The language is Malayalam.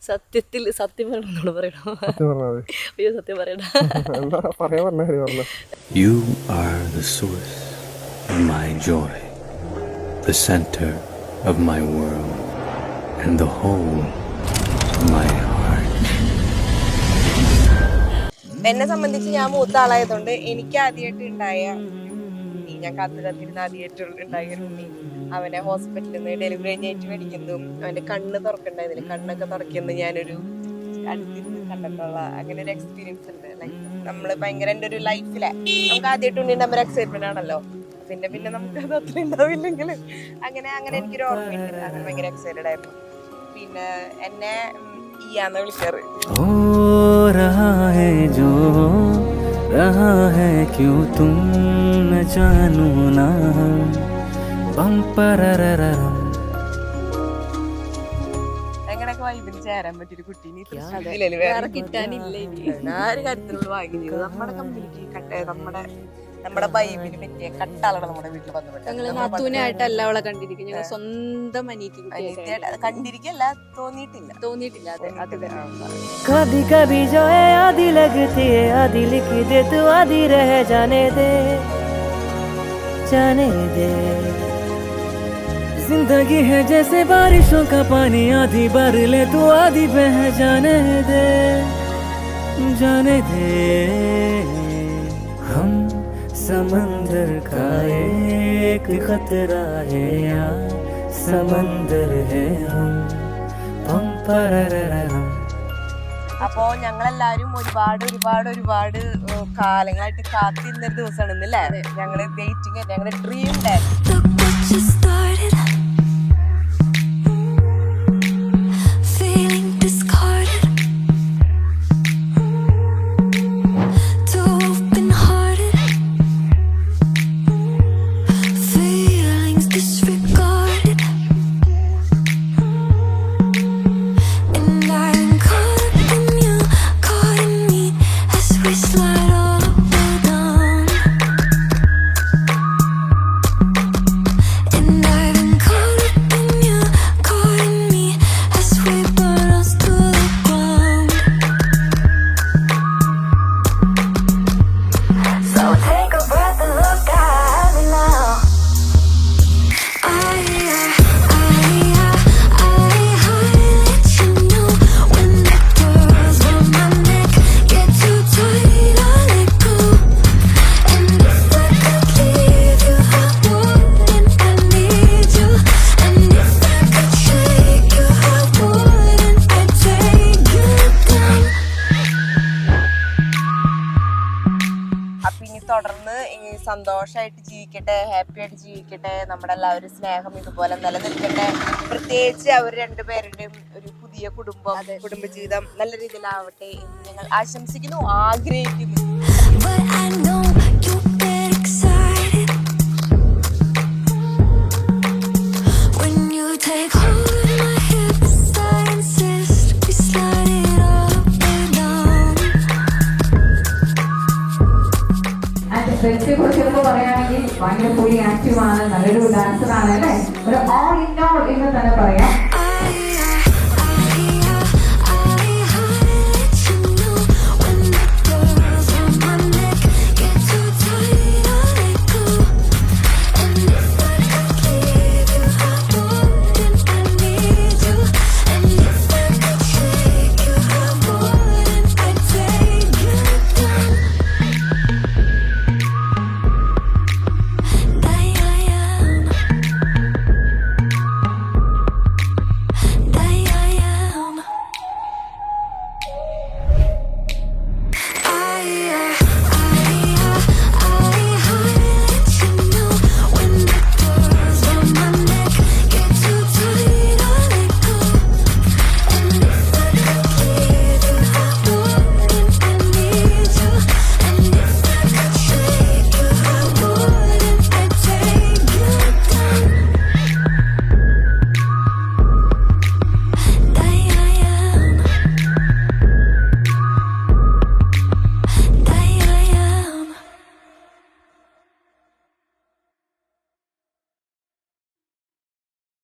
സത്യത്തിൽ സത്യം പറയണമെന്നോട് പറയണോ? അയ്യോ സത്യം പറയണ. You are the source of my joy, the center of my world, and the whole of my heart. എന്നെ സംബന്ധിച്ച് ഞാൻ മൂത്ത ആളായതുകൊണ്ട് എനിക്ക് ആദ്യമായിട്ട് ഉണ്ടായ കുട്ടി, ഞാൻ കാത്തിരുന്ന ആദ്യമായിട്ട് ഉണ്ടായ ഒരു കുട്ടി, അവനെ ഹോസ്പിറ്റലിൽ നിന്ന് ഡെലിവറി കഴിഞ്ഞിട്ട് മേടിക്കുന്നതും അവന്റെ കണ്ണ് തുറക്കണ്ടായിരുന്നില്ല, കണ്ണൊക്കെ തുറക്കുന്നത് ഞാനൊരു അടുത്തിരുന്ന് കണ്ടിട്ടുള്ള അങ്ങനെ ഒരു എക്സ്പീരിയൻസ് ഉണ്ട്. ലൈക്ക് നമ്മള് ഭയങ്കര എൻ്റെ ഒരു ലൈഫിലെ നമുക്ക് ആദ്യമായിട്ട് ഉണ്ടാകുമ്പോൾ ഒരു എക്സൈറ്റ്മെന്റ് ആണല്ലോ. പിന്നെ പിന്നെ നമുക്ക് അത് അത്ര ഉണ്ടാവില്ലെങ്കിൽ അങ്ങനെ എനിക്കൊരു ഓർമ്മയുണ്ട്. അങ്ങനെ ഭയങ്കര എക്സൈറ്റഡ് ആയിരുന്നു. പിന്നെ എന്നെ ഈയാന്ന് വിളിക്കാറ്. എങ്ങനെയൊക്കെ വൈബിന് ചേരാൻ പറ്റിയൊരു കുട്ടീനെ കിട്ടാനില്ല. ഒരു കാര്യത്തിലുള്ള ഭാഗ്യം ചെയ്തു. നമ്മുടെ കമ്പനിക്ക് നമ്മുടെ വൈബിന് പറ്റിയ കട്ടാളാണ് നമ്മുടെ വീട്ടിൽ നാത്തൂനായിട്ടല്ല അവളെ കണ്ടിരിക്കും, ഞങ്ങൾ സ്വന്തം കണ്ടിരിക്കല്ല, തോന്നിയിട്ടില്ല. कभी कभी जो है आधी लगती है, आधी लिखी दे तू, आधी रह जाने दे जिंदगी है जैसे बारिशों का पानी, आधी भर ले तू, आधी बह जाने दे हम समंदर का एक खतरा है या समंदर है हम അപ്പോ ഞങ്ങളെല്ലാരും ഒരുപാട് കാലങ്ങളായിട്ട് കാത്തിരുന്നൊരു ദിവസമാണ് ഇന്നല്ലേ. ഞങ്ങള് വെയിറ്റിംഗ്, ഞങ്ങളുടെ ഡ്രീം ഡേ. തുടർന്ന് സന്തോഷമായിട്ട് ജീവിക്കട്ടെ, ഹാപ്പി ആയിട്ട് ജീവിക്കട്ടെ, നമ്മുടെ എല്ലാവരും സ്നേഹം ഇതുപോലെ നിലനിൽക്കട്ടെ. പ്രത്യേകിച്ച് അവർ രണ്ടുപേരുടെയും ഒരു പുതിയ കുടുംബജീവിതം നല്ല രീതിയിലാവട്ടെ എന്ന് ഞങ്ങൾ ആശംസിക്കുന്നു, ആഗ്രഹിക്കുന്നു. കുറിച്ചൊക്കെ പറയുകയാണെങ്കിൽ ഭയങ്കര പുള്ളി ആക്റ്റീവാണ്, നല്ലൊരു ഡാൻസറാണ് അല്ലേ, ഒരു ഓൾ ഇൻ ഓൾ എന്ന് തന്നെ പറയാം.